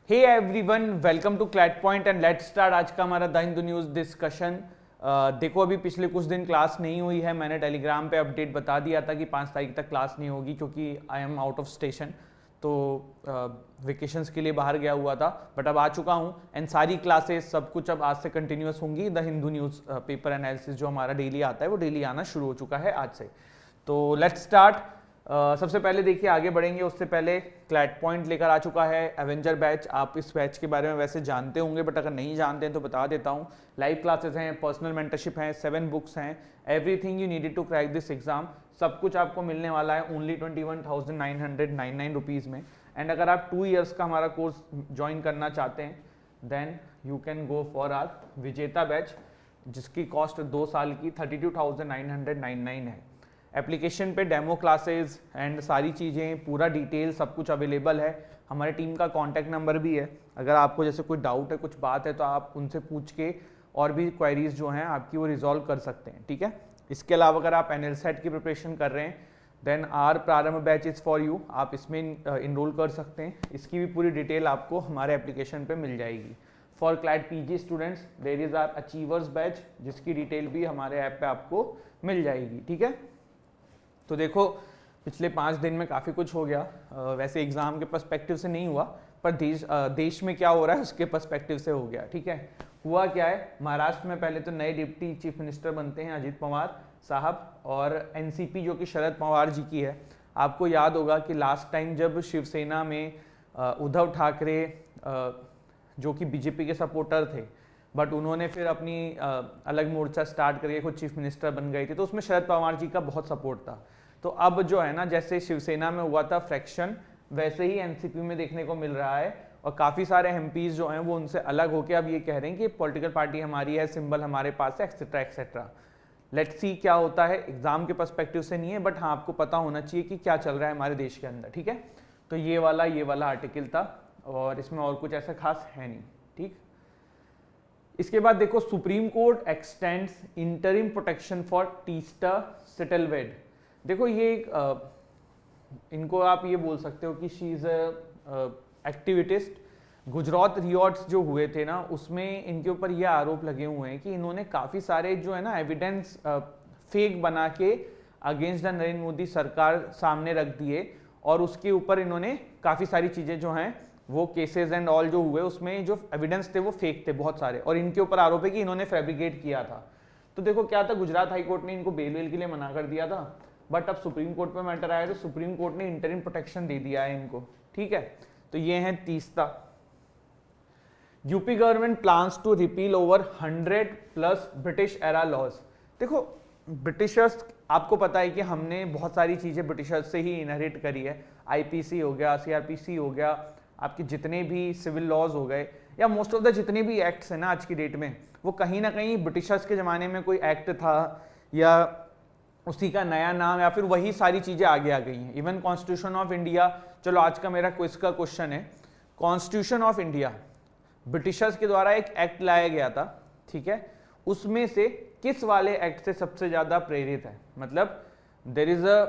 Hey everyone, welcome to CLAT point and let's start आज का हमारा द हिंदू न्यूज़ डिस्कशन। देखो अभी पिछले कुछ दिन क्लास नहीं हुई है। मैंने टेलीग्राम पे अपडेट बता दिया था कि 5 तारीख तक क्लास नहीं होगी क्योंकि I am out of station, तो वेकेशंस के लिए बाहर गया हुआ था। बट अब आ चुका हूँ एंड सारी क्लासेस सब कुछ अब आज से कंटिन्यूस होंगी। The Hindu news paper analysis जो हमारा डेली आता है वो डेली आना शुरू हो चुका है आज से। तो लेट्स स्टार्ट। सबसे पहले देखिए आगे बढ़ेंगे उससे पहले क्लैट पॉइंट लेकर आ चुका है एवेंजर बैच। आप इस बैच के बारे में वैसे जानते होंगे बट अगर नहीं जानते हैं तो बता देता हूँ। लाइव क्लासेस हैं, पर्सनल मेंटरशिप हैं, 7 बुक्स हैं, everything you needed to crack this exam, सब कुछ आपको मिलने वाला है ओनली 21,999 रुपीज़ में। एंड अगर आप 2 ईयर्स का हमारा कोर्स ज्वाइन करना चाहते हैं then you can go for R Vijeta batch जिसकी कॉस्ट 2 साल की 32,999 है। एप्लीकेशन पे डेमो क्लासेस एंड सारी चीज़ें पूरा डिटेल सब कुछ अवेलेबल है। हमारे टीम का कॉन्टैक्ट नंबर भी है। अगर आपको जैसे कोई डाउट है, कुछ बात है तो आप उनसे पूछ के और भी क्वेरीज जो हैं आपकी वो रिजॉल्व कर सकते हैं, ठीक है। इसके अलावा अगर आप एनएलसेट की प्रिपरेशन कर रहे हैं देन आर प्रारंभ बैच इज़ फॉर यू, आप इसमें इनरोल कर सकते हैं। इसकी भी पूरी डिटेल आपको हमारे एप्लीकेशन पे मिल जाएगी। For CLAT PG students there is R achievers batch जिसकी डिटेल भी हमारे ऐप पे आपको मिल जाएगी, ठीक है। तो देखो पिछले 5 दिन में काफ़ी कुछ हो गया। वैसे एग्ज़ाम के पर्सपेक्टिव से नहीं हुआ पर देश में क्या हो रहा है उसके पर्सपेक्टिव से हो गया, ठीक है। हुआ क्या है, महाराष्ट्र में पहले तो नए डिप्टी चीफ मिनिस्टर बनते हैं अजित पवार साहब, और एनसीपी जो कि शरद पवार जी की है। आपको याद होगा कि लास्ट टाइम जब शिवसेना में उद्धव ठाकरे जो कि बीजेपी के सपोर्टर थे बट उन्होंने फिर अपनी अलग मोर्चा स्टार्ट करके खुद चीफ मिनिस्टर बन गए थे, तो उसमें शरद पवार जी का बहुत सपोर्ट था। तो अब जो है ना, जैसे शिवसेना में हुआ था फ्रैक्शन वैसे ही एनसीपी में देखने को मिल रहा है और काफ़ी सारे एमपीज जो हैं वो उनसे अलग होकर अब ये कह रहे हैं कि पॉलिटिकल पार्टी हमारी है, सिंबल हमारे पास है, एक्सेट्रा एक्सेट्रा। लेट्स सी क्या होता है। एग्जाम के पर्सपेक्टिव से नहीं है बट हाँ आपको पता होना चाहिए कि क्या चल रहा है हमारे देश के अंदर, ठीक है। तो ये वाला आर्टिकल था और इसमें और कुछ ऐसा खास है नहीं, ठीक। इसके बाद देखो supreme court extends interim protection for Teesta Setalvad. देखो ये इनको आप ये बोल सकते हो कि she is activist. Gujarat riots जो हुए थे ना उसमें इनके ऊपर ये आरोप लगे हुए हैं कि इन्होंने काफ़ी सारे जो है ना एविडेंस फेक बना के अगेंस्ट द नरेंद्र मोदी सरकार सामने रख दिए और उसके ऊपर इन्होंने काफ़ी सारी चीज़ें जो हैं वो केसेस एंड ऑल जो हुए उसमें जो एविडेंस थे वो फेक थे बहुत सारे, और इनके ऊपर आरोप है कि इन्होंने फैब्रिकेट किया था। तो देखो क्या था, गुजरात हाई कोर्ट ने इनको बेल वेल के लिए मना कर दिया था बट अब सुप्रीम कोर्ट पे मैटर आया तो सुप्रीम कोर्ट ने इंटरिम प्रोटेक्शन दे दिया है इनको, ठीक है। तो ये है तीसरा। UP government plans to repeal over 100+ British era laws. देखो ब्रिटिशर्स, आपको पता है कि हमने बहुत सारी चीज़ें ब्रिटिशर्स से ही इनहेरिट करी है। आईपीसी हो गया, सीआरपीसी हो गया, आपके जितने भी सिविल लॉज हो गए या मोस्ट ऑफ द जितने भी एक्ट्स हैं ना आज की डेट में वो कहीं ना कहीं ब्रिटिशर्स के ज़माने में कोई एक्ट था या उसी का नया नाम या फिर वही सारी चीज़ें आगे आ गई हैं। इवन कॉन्स्टिट्यूशन ऑफ इंडिया, चलो आज का मेरा क्विज का क्वेश्चन है, कॉन्स्टिट्यूशन ऑफ इंडिया ब्रिटिशर्स के द्वारा एक एक्ट लाया गया था, ठीक है। उसमें से किस वाले एक्ट से सबसे ज़्यादा प्रेरित है, मतलब there is a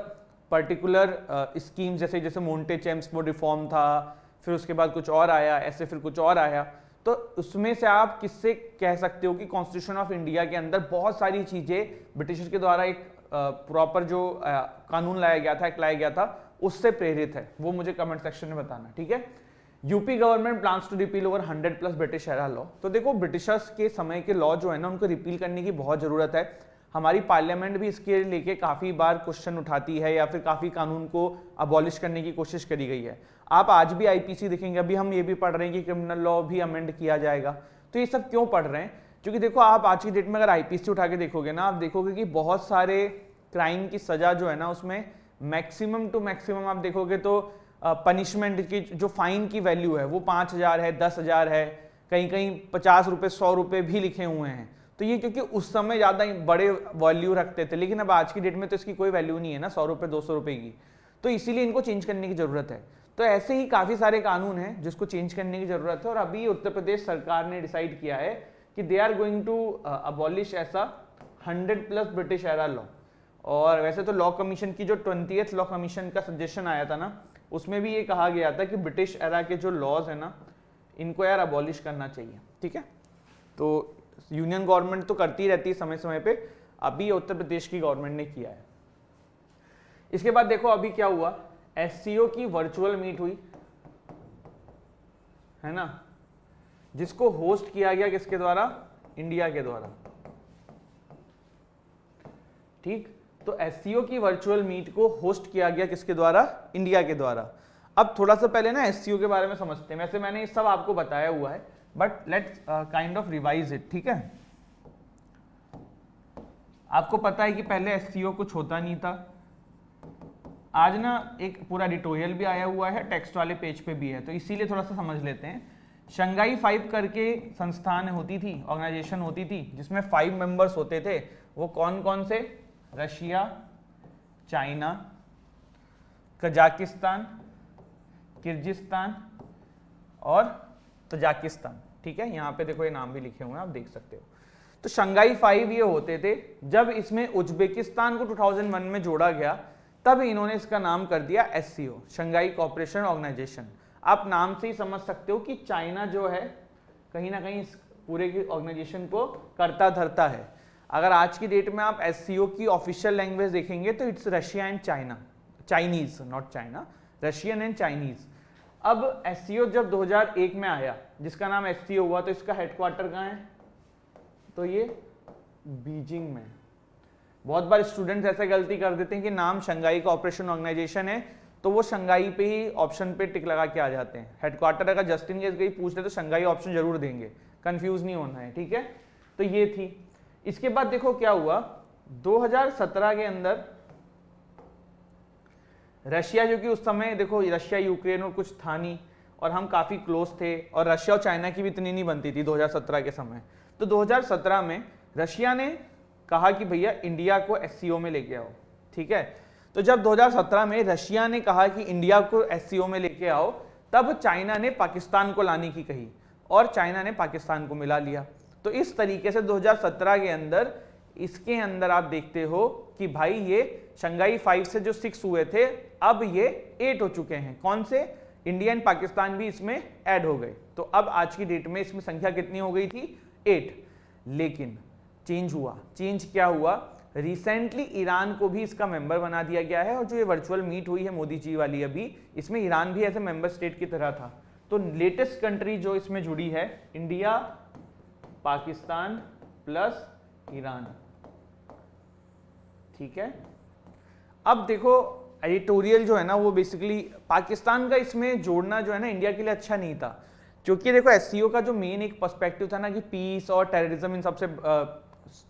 particular scheme, जैसे जैसे मोंटे चेम्सफोर्ड रिफॉर्म था, फिर उसके बाद कुछ और आया, ऐसे फिर कुछ और आया, तो उसमें से आप किससे कह सकते हो कि कॉन्स्टिट्यूशन ऑफ इंडिया के अंदर बहुत सारी चीज़ें ब्रिटिशर्स के द्वारा एक प्रॉपर जो कानून लाया गया था, एक्ट लाया गया था, उससे प्रेरित है, वो मुझे कमेंट सेक्शन में बताना, ठीक है। UP government plans to repeal over 100+ British era law. तो देखो ब्रिटिशर्स के समय के लॉ जो है ना उनको रिपील करने की बहुत ज़रूरत है। हमारी पार्लियामेंट भी इसके लेके काफ़ी बार क्वेश्चन उठाती है या फिर काफ़ी कानून को अबॉलिश करने की कोशिश करी गई है। आप आज भी आईपीसी देखेंगे, अभी हम ये भी पढ़ रहे हैं कि क्रिमिनल लॉ भी अमेंड किया जाएगा। तो ये सब क्यों पढ़ रहे हैं, क्योंकि देखो आप आज की डेट में अगर आईपीसी उठा के देखोगे ना, आप देखोगे कि बहुत सारे क्राइम की सज़ा जो है ना उसमें मैक्सिमम टू मैक्सिमम आप देखोगे तो पनिशमेंट की जो फाइन की वैल्यू है वो 5,000 है, 10,000 है, कहीं कहीं 50 रुपये 100 रुपये भी लिखे हुए हैं। तो ये क्योंकि उस समय ज़्यादा बड़े वैल्यू रखते थे, लेकिन अब आज की डेट में तो इसकी कोई वैल्यू नहीं है ना 100 रुपये 200 रुपये की, तो इसीलिए इनको चेंज करने की ज़रूरत है। तो ऐसे ही काफ़ी सारे कानून हैं जिसको चेंज करने की ज़रूरत है और अभी उत्तर प्रदेश सरकार ने डिसाइड किया है कि they are going to abolish ऐसा 100+ ब्रिटिश एरा लॉ। और वैसे तो लॉ कमीशन की जो 20th लॉ कमीशन का सजेशन आया था ना उसमें भी ये कहा गया था कि ब्रिटिश एरा के जो लॉज है ना इनको यार अबॉलिश करना चाहिए, ठीक है। तो यूनियन गवर्नमेंट तो करती रहती है समय समय पे, अभी उत्तर प्रदेश की गवर्नमेंट ने किया है। इसके बाद देखो अभी क्या हुआ, एससीओ की वर्चुअल मीट हुई है ना, जिसको होस्ट किया गया किसके द्वारा, इंडिया के द्वारा, ठीक। तो एससीओ की वर्चुअल मीट को होस्ट किया गया किसके द्वारा, इंडिया के द्वारा। अब थोड़ा सा पहले ना एससीओ के बारे में समझते हैं, वैसे मैंने ये सब आपको बताया हुआ है but let's kind of revise it, ठीक है। आपको पता है कि पहले एससीओ कुछ होता नहीं था, आज ना एक पूरा एडिटोरियल भी आया हुआ है, टेक्स्ट वाले पेज पे भी है, तो इसीलिए थोड़ा सा समझ लेते हैं। शंघाई 5 करके संस्थान होती थी, ऑर्गेनाइजेशन होती थी, जिसमें 5 मेंबर्स होते थे। वो कौन कौन से, रशिया, चाइना, कजाकिस्तान, किर्गिस्तान और तजाकिस्तान, ठीक है। यहाँ पे देखो ये नाम भी लिखे हुए हैं, आप देख सकते हो। तो शंघाई 5 ये होते थे। जब इसमें उज्बेकिस्तान को 2001 में जोड़ा गया, तब इन्होंने इसका नाम कर दिया एससीओ, शंघाई कोऑपरेशन ऑर्गेनाइजेशन। आप नाम से ही समझ सकते हो कि चाइना जो है कहीं ना कहीं इस पूरे की ऑर्गेनाइजेशन को करता धरता है। अगर आज की डेट में आप एससीओ की ऑफिशियल लैंग्वेज देखेंगे तो it's Russia and China, Chinese, not China, Russian and Chinese. अब एससीओ जब 2001 में आया, जिसका नाम एससीओ हुआ, तो इसका हेडक्वार्टर कहाँ है, तो ये बीजिंग में। बहुत बार स्टूडेंट्स ऐसे गलती कर देते हैं कि नाम शंघाई कोऑपरेशन ऑर्गेनाइजेशन है तो वो शंघाई पे ही ऑप्शन पे टिक लगा के आ जाते हैं। हेडक्वार्टर अगर जस्ट इन केस कहीं पूछ ले तो शंघाई ऑप्शन जरूर देंगे, कंफ्यूज नहीं होना है, ठीक है। तो ये थी। इसके बाद देखो क्या हुआ, 2017 के अंदर रशिया, जो कि उस समय देखो रशिया यूक्रेन और कुछ था नहीं, और हम काफी क्लोज थे, और रशिया और चाइना की भी इतनी नहीं बनती थी 2017 के समय। तो 2017 में रशिया ने कहा कि भैया इंडिया को एससीओ में लेके आओ, ठीक है। तो जब 2017 में रशिया ने कहा कि इंडिया को एससीओ में लेके आओ, तब चाइना ने पाकिस्तान को लाने की कही, और चाइना ने पाकिस्तान को मिला लिया। तो इस तरीके से 2017 के अंदर इसके अंदर आप देखते हो कि भाई ये शंघाई 5 से जो 6 हुए थे, अब ये 8 हो चुके हैं। कौन से, इंडिया एंड पाकिस्तान भी इसमें ऐड हो गए। तो अब आज की डेट में इसमें संख्या कितनी हो गई थी, 8। लेकिन चेंज हुआ। चेंज क्या हुआ, रिसेंटली ईरान को भी इसका मेंबर बना दिया गया है, और जो ये वर्चुअल मीट हुई है मोदी जी वाली अभी, इसमें ईरान भी ऐसे मेंबर स्टेट की तरह था। तो लेटेस्ट कंट्री जो इसमें जुड़ी है, इंडिया, पाकिस्तान प्लस ईरान, ठीक है। अब देखो एडिटोरियल जो है ना, वो बेसिकली पाकिस्तान का इसमें जोड़ना जो है ना इंडिया के लिए अच्छा नहीं था, क्योंकि देखो एससीओ का जो मेन एक पर्सपेक्टिव था ना कि पीस और टेररिज्म, इन सबसे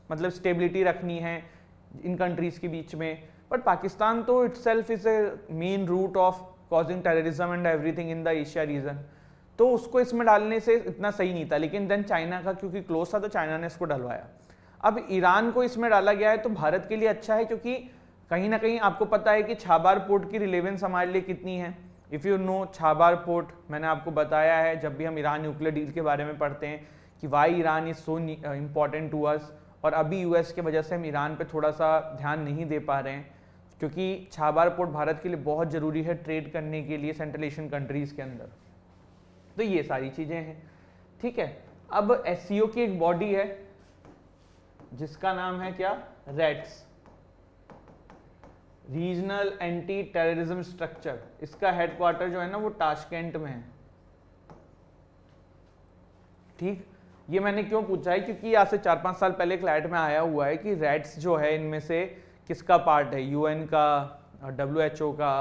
मतलब स्टेबिलिटी रखनी है इन कंट्रीज के बीच में। बट पाकिस्तान तो itself is a main root of causing terrorism and everything in the Asia region, तो उसको इसमें डालने से इतना सही नहीं था। लेकिन देन चाइना का क्योंकि क्लोज था तो चाइना ने इसको डलवाया। अब ईरान को इसमें डाला गया है, तो भारत के लिए अच्छा है, क्योंकि कहीं ना कहीं आपको पता है कि छाबार पोर्ट की रिलेवेंस हमारे लिए कितनी है। If you know Chabahar port, मैंने आपको बताया है जब भी हम ईरान न्यूक्लियर डील के बारे में पढ़ते हैं कि why Iran is so important to us, और अभी यूएस के वजह से हम ईरान पे थोड़ा सा ध्यान नहीं दे पा रहे हैं, क्योंकि छाबार पोर्ट भारत के लिए बहुत ज़रूरी है ट्रेड करने के लिए सेंट्रल एशियन कंट्रीज़ के अंदर। तो ये सारी चीज़ें हैं, ठीक है। अब एससीओ की एक बॉडी है जिसका नाम है क्या, rats, regional anti terrorism structure. इसका हेडक्वार्टर जो है ना वो ताशकेंट में है, ठीक। ये मैंने क्यों पूछा है, क्योंकि आज से 4-5 साल पहले क्लैट में आया हुआ है कि रैट्स जो है इनमें से किसका पार्ट है, यूएन का, डब्ल्यूएचओ का,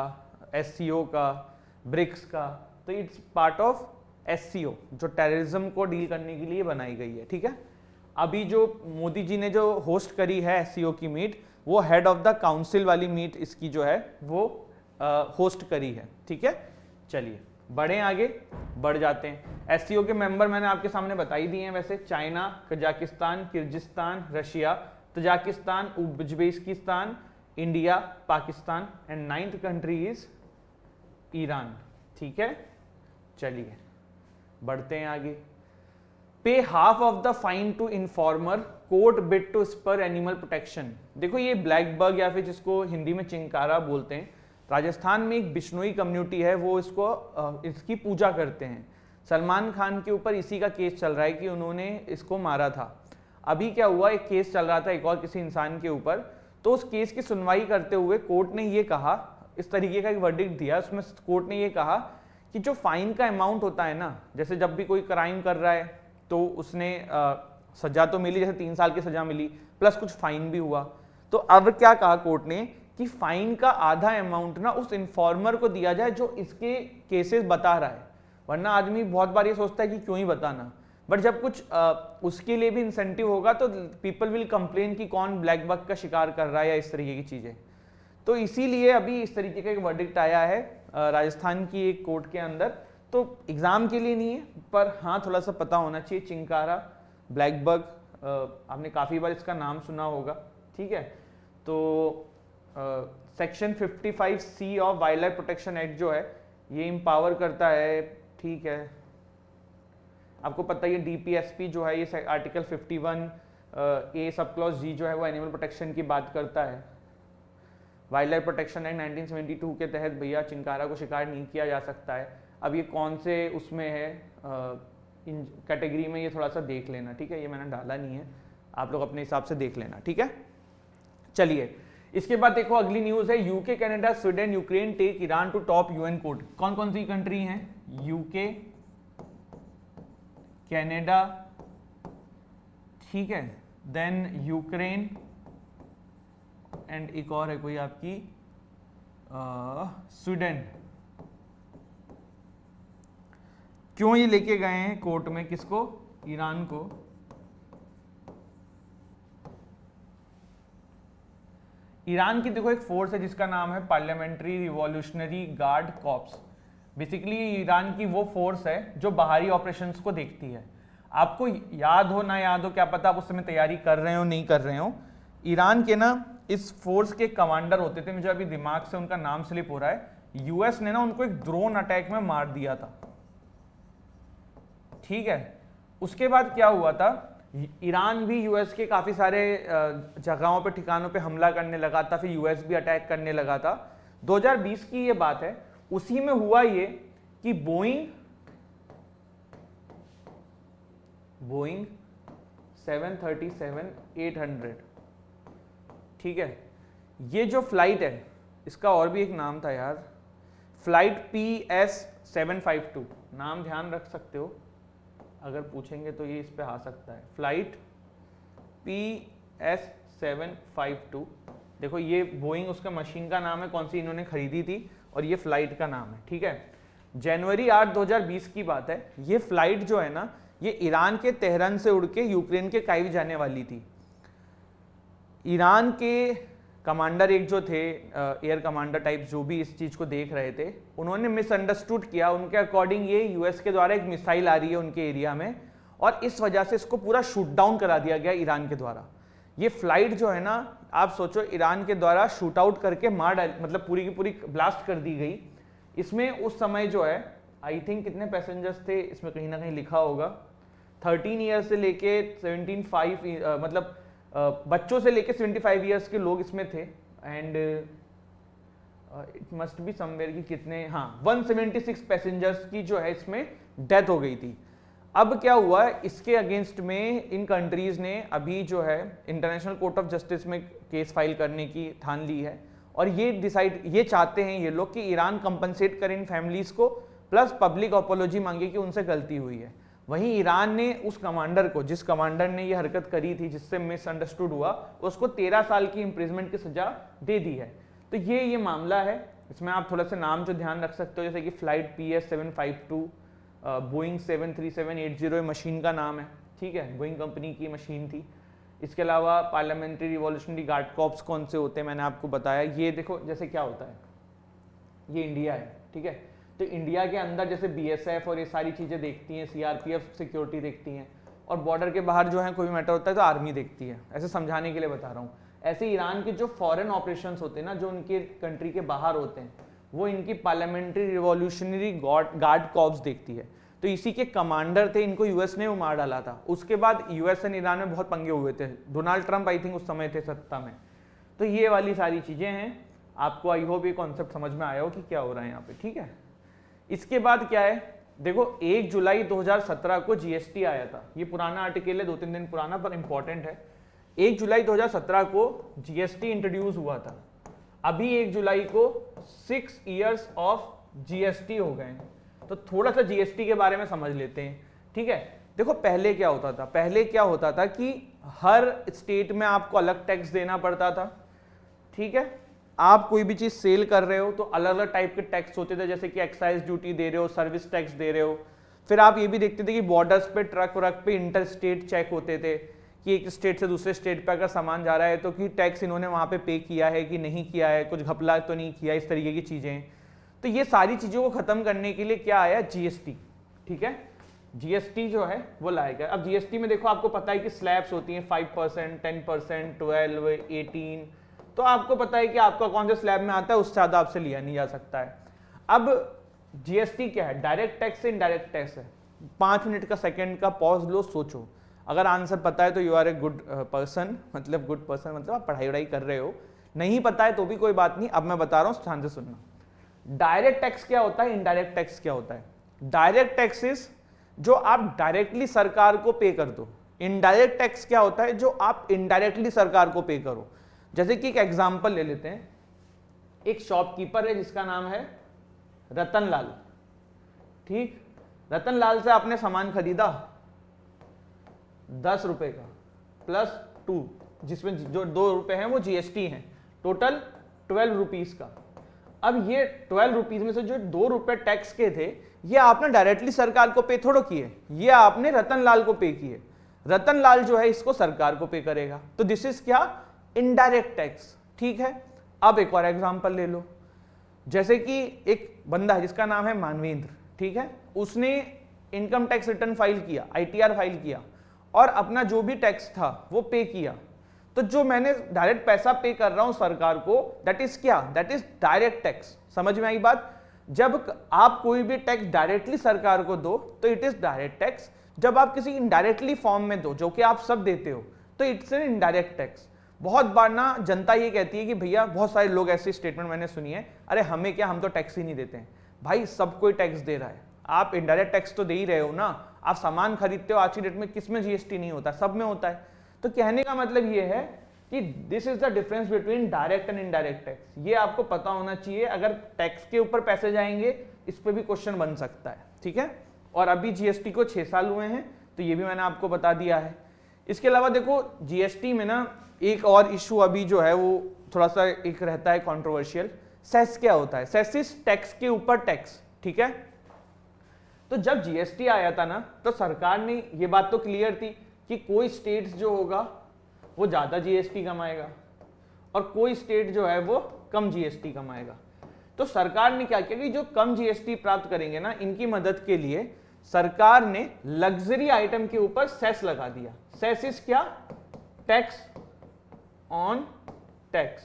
एससीओ का, ब्रिक्स का। तो इट्स पार्ट ऑफ एससीओ, जो टेररिज्म को डील करने के लिए बनाई गई है, ठीक है। अभी जो मोदी जी ने जो होस्ट करी है एससीओ की मीट, वो हेड ऑफ द काउंसिल वाली मीट इसकी जो है वो होस्ट करी है, ठीक है। चलिए बढ़े आगे, बढ़ जाते हैं। एससीओ के मेंबर मैंने आपके सामने बता ही दिए हैं वैसे, China, Kazakhstan, Kyrgyzstan, Russia, Tajikistan, Uzbekistan, India, Pakistan, and 9th country is Iran, ठीक है। चलिए बढ़ते हैं आगे। Pay half of the fine to informer, court bid to spur animal protection. देखो ये ब्लैक बग या फिर जिसको हिंदी में चिंकारा बोलते हैं, राजस्थान में एक बिश्नोई कम्युनिटी है, वो इसको इसकी पूजा करते हैं। सलमान खान के ऊपर इसी का केस चल रहा है कि उन्होंने इसको मारा था। अभी क्या हुआ, एक केस चल रहा था एक और किसी इंसान के ऊपर, तो उस केस की सुनवाई करते हुए कोर्ट ने ये कहा, इस तरीके का एक वर्डिक्ट दिया, उसमें कोर्ट ने ये कहा कि जो फाइन का अमाउंट होता है ना, जैसे जब भी कोई क्राइम कर रहा है तो उसने सजा तो मिली, जैसे 3 साल की सजा मिली प्लस कुछ फाइन भी हुआ, तो अब क्या कहा कोर्ट ने कि फाइन का आधा अमाउंट ना उस इन्फॉर्मर को दिया जाए जो इसके केसेस बता रहा है। वरना आदमी बहुत बार ये सोचता है कि क्यों ही बताना, बट जब कुछ उसके लिए भी इंसेंटिव होगा तो पीपल विल कंप्लेन कि कौन ब्लैक बक का शिकार कर रहा है या इस तरीके की चीजें। तो इसीलिए अभी इस तरीके का एक वर्डिक्ट आया है राजस्थान की एक कोर्ट के अंदर। तो एग्जाम के लिए नहीं है, पर हाँ थोड़ा सा पता होना चाहिए। चिंकारा, ब्लैक बग, आपने काफी बार इसका नाम सुना होगा, ठीक है। तो section 55C of wild life protection act जो है ये इंपावर करता है, ठीक है। आपको पता ही है DPSP जो है ये आर्टिकल 51A सब क्लॉज जी जो है वो एनिमल प्रोटेक्शन की बात करता है। वाइल्ड लाइफ प्रोटेक्शन एक्ट 1972 के तहत भैया चिंकारा को शिकार नहीं किया जा सकता है। अब ये कौन से उसमें है इन कैटेगरी में, ये थोड़ा सा देख लेना, ठीक है। ये मैंने डाला नहीं है, आप लोग अपने हिसाब से देख लेना, ठीक है। चलिए इसके बाद देखो अगली न्यूज है, UK, Canada, Sweden, Ukraine take Iran to top UN court. कौन कौन सी कंट्री हैं? यूके, कनाडा, ठीक है, देन यूक्रेन एंड एक और है कोई आपकी स्वीडन। क्यों ये लेके गए हैं कोर्ट में, किसको? ईरान को। ईरान की देखो एक फोर्स है जिसका नाम है parliamentary revolutionary guard corps. Basically Iran की वो फोर्स है जो बाहरी ऑपरेशंस को देखती है। आपको याद हो ना याद हो क्या पता, आप उस समय तैयारी कर रहे हो नहीं कर रहे हो, ईरान के ना इस फोर्स के कमांडर होते थे, मुझे अभी दिमाग से उनका नाम स्लिप हो रहा है, यूएस ने ना उनको एक ड्रोन अटैक में मार दिया था, ठीक है। उसके बाद क्या हुआ था, ईरान भी यूएस के काफी सारे जगहों पे ठिकानों पे हमला करने लगा था, फिर यूएस भी अटैक करने लगा था। 2020 की ये बात है। उसी में हुआ ये कि बोइंग 737-800, ठीक है, ये जो फ्लाइट है इसका और भी एक नाम था यार, फ्लाइट PS752, नाम ध्यान रख सकते हो, अगर पूछेंगे तो ये इस पे आ सकता है, फ्लाइट PS752। देखो ये बोइंग उसका मशीन का नाम है, कौन सी इन्होंने खरीदी थी, और ये फ्लाइट का नाम है, ठीक है। जनवरी 8 2020 की बात है। ये फ्लाइट जो है ना ये ईरान के तेहरान से उड़ के यूक्रेन के काइव जाने वाली थी। ईरान के कमांडर एक जो थे, एयर कमांडर टाइप, जो भी इस चीज को देख रहे थे, उन्होंने मिसअंडरस्टूड किया। उनके अकॉर्डिंग ये यूएस के द्वारा एक मिसाइल आ रही है उनके एरिया में, और इस वजह से इसको पूरा शूट डाउन करा दिया गया ईरान के द्वारा। ये फ्लाइट जो है ना, आप सोचो ईरान के द्वारा शूट आउट करके मतलब पूरी की पूरी ब्लास्ट कर दी गई। इसमें उस समय जो है आई थिंक कितने पैसेंजर्स थे, इसमें कहीं ना कहीं लिखा होगा, 13 ईयर्स से लेके 75 मतलब बच्चों से लेके 75 ईयर्स के लोग इसमें थे। And it must be somewhere कि कितने, हाँ 176 पैसेंजर्स की जो है इसमें डेथ हो गई थी। अब क्या हुआ, इसके अगेंस्ट में इन कंट्रीज ने अभी जो है इंटरनेशनल कोर्ट ऑफ जस्टिस में केस फाइल करने की ठान ली है, और ये चाहते हैं ये लोग कि ईरान कंपनसेट करे इन फैमिलीज को, प्लस पब्लिक अपोलॉजी मांगे कि उनसे गलती हुई है। वहीं ईरान ने उस कमांडर को, जिस कमांडर ने ये हरकत करी थी जिससे मिसअंडरस्टूड हुआ, उसको 13 साल की इंप्रिजमेंट की सजा दे दी है। तो ये मामला है। इसमें आप थोड़ा सा नाम जो ध्यान रख सकते हो, जैसे कि फ्लाइट PS752, बोइंग 737-800 मशीन का नाम है, ठीक है, बोइंग कंपनी की मशीन थी। इसके अलावा पार्लियामेंट्री रिवॉल्यूशनरी गार्ड कॉर्प्स कौन से होते हैं मैंने आपको बताया। ये देखो जैसे क्या होता है, ये इंडिया है, ठीक है, तो इंडिया के अंदर जैसे BSF और ये सारी चीज़ें देखती हैं, CRPF सिक्योरिटी देखती हैं, और बॉर्डर के बाहर जो है कोई भी मैटर होता है तो आर्मी देखती है। ऐसे समझाने के लिए बता रहा हूँ। ऐसे ईरान के जो फॉरेन ऑपरेशंस होते हैं ना, जो उनके कंट्री के बाहर होते हैं, वो इनकी पार्लियामेंट्री रिवॉल्यूशनरी गार्ड कॉर्प्स देखती है। तो इसी के कमांडर थे, इनको यूएस ने मार डाला था। उसके बाद यूएस एंड ईरान में बहुत पंगे हुए थे, डोनाल्ड ट्रंप आई थिंक उस समय थे सत्ता में। तो ये वाली सारी चीजें हैं। आपको आई होप ये कॉन्सेप्ट समझ में आया हो कि क्या हो रहा है यहाँ पे, ठीक है। इसके बाद क्या है, देखो 1 जुलाई 2017 को जीएसटी आया था, ये पुराना आर्टिकल है, 2-3 दिन पुराना पर इंपॉर्टेंट है। 1 जुलाई 2017 को जीएसटी इंट्रोड्यूस हुआ था। अभी 1 जुलाई को 6 इयर्स ऑफ जीएसटी हो गए हैं। तो थोड़ा सा जीएसटी के बारे में समझ लेते हैं, ठीक है। देखो पहले क्या होता था, पहले क्या होता था कि हर स्टेट में आपको अलग टैक्स देना पड़ता था, ठीक है। आप कोई भी चीज सेल कर रहे हो तो अलग अलग टाइप के टैक्स होते थे, जैसे कि एक्साइज ड्यूटी दे रहे हो, सर्विस टैक्स दे रहे हो। फिर आप ये भी देखते थे कि बॉर्डर्स पे ट्रक व्रक पे इंटर स्टेट चेक होते थे कि एक स्टेट से दूसरे स्टेट पे अगर सामान जा रहा है तो कि टैक्स इन्होंने वहां पे पे किया है कि नहीं किया है, कुछ घपला तो नहीं किया, इस तरीके की चीजें। तो ये सारी चीजों को खत्म करने के लिए क्या आया, जीएसटी, ठीक है। जीएसटी जो है वो लाया गया। अब जीएसटी में देखो आपको पता है कि स्लैब्स होती हैं 5%, 10%, 12, 18। तो आपको पता है कि आपका कौन से स्लैब में आता है, उससे ज्यादा आपसे लिया नहीं जा सकता है। अब जीएसटी क्या है, डायरेक्ट टैक्स से इनडायरेक्ट टैक्स है। 5 मिनट का सेकंड का पॉज लो, सोचो। अगर आंसर पता है तो you are a good person, मतलब गुड पर्सन मतलब आप पढ़ाई वढ़ाई कर रहे हो। नहीं पता है तो भी कोई बात नहीं, अब मैं बता रहा हूं, ध्यान से सुनना। डायरेक्ट टैक्स क्या होता है, इनडायरेक्ट टैक्स क्या होता है। डायरेक्ट टैक्सेस जो आप डायरेक्टली सरकार को पे कर दो। इनडायरेक्ट टैक्स क्या होता है, जो आप इनडायरेक्टली सरकार को पे करो। जैसे कि एक एग्जांपल ले लेते हैं, एक शॉपकीपर है जिसका नाम है रतनलाल, ठीक। रतनलाल से आपने सामान खरीदा 10 रुपए का +2, जिसमें जो 2 रुपए हैं वो जीएसटी हैं, टोटल 12 रुपीज का। अब ये 12 रुपीज में से जो 2 रुपए टैक्स के थे, ये आपने डायरेक्टली सरकार को पे थोड़ो किए, ये आपने रतनलाल को पे किए। रतनलाल जो है इसको सरकार को पे करेगा, तो दिस इज क्या, इनडायरेक्ट टैक्स, ठीक है। अब एक और एग्जांपल ले लो, जैसे कि एक बंदा है जिसका नाम है मानवेंद्र, ठीक है। उसने इनकम टैक्स रिटर्न फाइल किया, आईटीआर फाइल किया और अपना जो भी टैक्स था वो पे किया। तो जो मैंने डायरेक्ट पैसा पे कर रहा हूं सरकार को, दैट इज क्या, दैट इज डायरेक्ट टैक्स। समझ में आई बात। जब आप कोई भी टैक्स डायरेक्टली सरकार को दो तो इट इज डायरेक्ट टैक्स। जब आप किसी इनडायरेक्टली फॉर्म में दो, जो कि आप सब देते हो, तो इट्स एन इनडायरेक्ट टैक्स। बहुत बार ना जनता ये कहती है कि भैया, बहुत सारे लोग ऐसी स्टेटमेंट मैंने सुनी है, अरे हमें क्या, हम तो टैक्स ही नहीं देते हैं। भाई सब कोई टैक्स दे रहा है, आप इनडायरेक्ट टैक्स तो दे ही रहे हो ना। आप सामान खरीदते हो, आज की डेट में किस में जीएसटी नहीं होता, सब में होता है। तो कहने का मतलब ये है कि this is the difference between direct and indirect tax. ये आपको पता होना चाहिए, अगर टैक्स के ऊपर पैसे जाएंगे इस पे भी क्वेश्चन बन सकता है, ठीक है। और अभी जीएसटी को 6 साल हुए हैं, तो ये भी मैंने आपको बता दिया है। इसके अलावा देखो जीएसटी में ना एक और इशू अभी जो है वो थोड़ा सा एक रहता है कंट्रोवर्शियल। सेस क्या होता है, सेस इज टैक्स के ऊपर टैक्स, ठीक है। तो जब जीएसटी आया था ना, तो सरकार ने ये बात तो क्लियर थी कि कोई स्टेट जो होगा वो ज्यादा जीएसटी कमाएगा और कोई स्टेट जो है वो कम जीएसटी कमाएगा। तो सरकार ने क्या किया कि जो कम जीएसटी प्राप्त करेंगे ना, इनकी मदद के लिए सरकार ने लग्जरी आइटम के ऊपर सेस लगा दिया। सेस इज क्या, टैक्स ऑन टैक्स,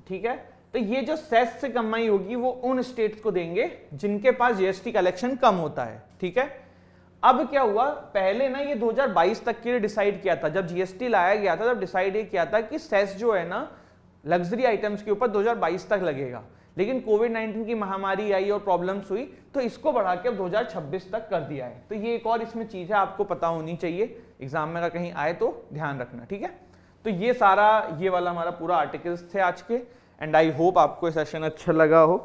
ठीक है। तो ये जो सेस से कमाई होगी वो उन स्टेट्स को देंगे जिनके पास जीएसटी कलेक्शन कम होता है, ठीक है। अब क्या हुआ, पहले ना ये 2022 तक के लिए डिसाइड किया था, जब जीएसटी लाया गया था तब डिसाइड ये किया था कि सेस जो है ना लग्जरी आइटम्स के ऊपर 2022 तक लगेगा। लेकिन कोविड-19 की महामारी आई और प्रॉब्लम्स हुई, तो इसको बढ़ा के अब 2026 तक कर दिया है। तो ये एक और इसमें चीज है, आपको पता होनी चाहिए, एग्जाम में अगर कहीं आए तो ध्यान रखना, ठीक है। तो ये सारा, ये वाला हमारा पूरा आर्टिकल्स थे आज के, एंड आई होप आपको सेशन अच्छा लगा हो।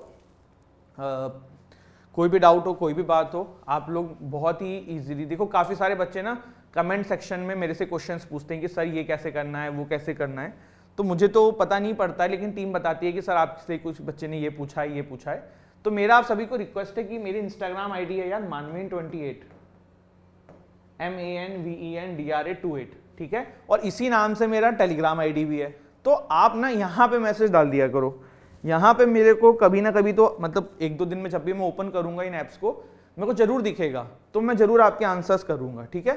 कोई भी डाउट हो, कोई भी बात हो, आप लोग बहुत ही इजीली, देखो काफ़ी सारे बच्चे ना कमेंट सेक्शन में मेरे से क्वेश्चंस पूछते हैं कि सर ये कैसे करना है, वो कैसे करना है। तो मुझे तो पता नहीं पड़ता है, लेकिन टीम बताती है कि सर आपसे कुछ बच्चे ने ये पूछा है, ये पूछा है। तो मेरा आप सभी को रिक्वेस्ट है कि मेरी इंस्टाग्राम आईडी है यार, मानवेन28, MANVENDRA28, ठीक है। और इसी नाम से मेरा टेलीग्राम आईडी भी है। तो आप ना यहाँ पे मैसेज डाल दिया करो, यहाँ पे मेरे को कभी ना कभी तो, मतलब 1-2 दिन में जब भी मैं ओपन करूंगा इन ऐप्स को, मेरे को जरूर दिखेगा, तो मैं जरूर आपके आंसर्स करूंगा, ठीक है।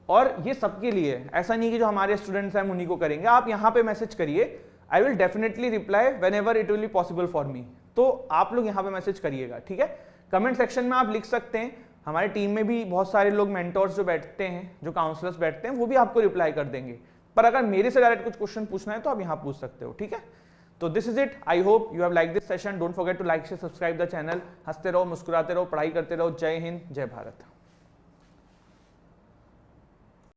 और ये सबके लिए, ऐसा नहीं कि जो हमारे स्टूडेंट्स हैं उन्हीं को करेंगे, आप यहाँ पे मैसेज करिए, I will definitely reply when ever it will be possible for me. तो आप लोग यहाँ पे मैसेज करिएगा, ठीक है। कमेंट सेक्शन में आप लिख सकते हैं, हमारी टीम में भी बहुत सारे लोग मेंटोर्स जो बैठते हैं, जो काउंसलर्स बैठते हैं, वो भी आपको रिप्लाई कर देंगे। पर अगर मेरे से डायरेक्ट कुछ क्वेश्चन पूछना है तो आप यहाँ पूछ सकते हो, ठीक है। तो तो this is it, I hope you have like this session. Don't forget to like, share, subscribe the channel. हंसते रहो, मुस्कुराते रहो, पढ़ाई करते रहो। जय हिंद, जय भारत।